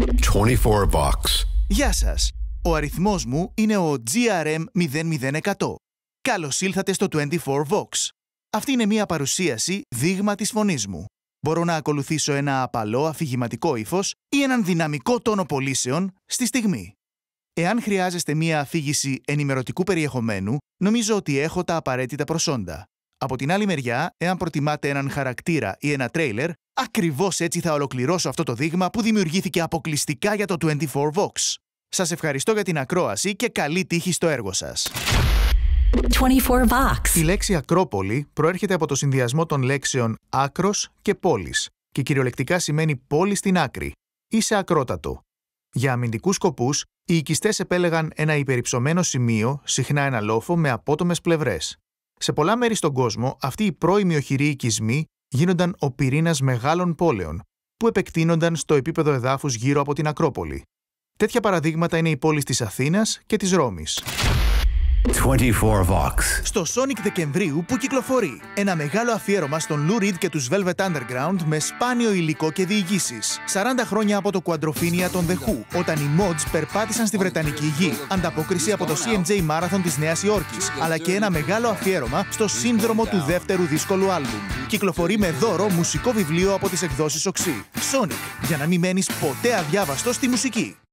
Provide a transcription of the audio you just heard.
24 Vox. Γεια σας. Ο αριθμός μου είναι ο GRM00100. Καλώς ήλθατε στο 24 Vox. Αυτή είναι μια παρουσίαση δείγμα της φωνής μου. Μπορώ να ακολουθήσω ένα απαλό αφηγηματικό ύφος ή έναν δυναμικό τόνο πωλήσεων στη στιγμή. Εάν χρειάζεστε μια αφήγηση ενημερωτικού περιεχομένου, νομίζω ότι έχω τα απαραίτητα προσόντα. Από την άλλη μεριά, εάν προτιμάτε έναν χαρακτήρα ή ένα τρέιλερ, ακριβώς έτσι θα ολοκληρώσω αυτό το δείγμα που δημιουργήθηκε αποκλειστικά για το 24 Vox. Σας ευχαριστώ για την ακρόαση και καλή τύχη στο έργο σας. 24 Vox. Η λέξη Ακρόπολη προέρχεται από το συνδυασμό των λέξεων άκρος και πόλης και κυριολεκτικά σημαίνει πόλη στην άκρη ή σε ακρότατο. Για αμυντικούς σκοπούς, οι οικιστές επέλεγαν ένα υπερυψωμένο σημείο, συχνά ένα λόφο με απότομες πλευρές. Σε πολλά μέρη στον κόσμο, αυτοί οι πρώιμοι οχυροί οικισμοί γίνονταν ο πυρήνας μεγάλων πόλεων, που επεκτείνονταν στο επίπεδο εδάφους γύρω από την Ακρόπολη. Τέτοια παραδείγματα είναι οι πόλεις της Αθήνας και της Ρώμης. 24 Vox. Στο Sonic Δεκεμβρίου που κυκλοφορεί ένα μεγάλο αφιέρωμα στον Lou Reed και τους Velvet Underground με σπάνιο υλικό και διηγήσεις. 40 χρόνια από το Quadrophenia των The Who, όταν οι Mods περπάτησαν στη Βρετανική γη. Ανταπόκριση από το CMJ Marathon της Νέας Υόρκης, αλλά και ένα μεγάλο αφιέρωμα στο σύνδρομο του δεύτερου δύσκολου άλμπουμ. Κυκλοφορεί με δώρο μουσικό βιβλίο από τις εκδόσεις Oxy. Sonic, για να μην μένεις ποτέ αδιάβαστος στη μουσική.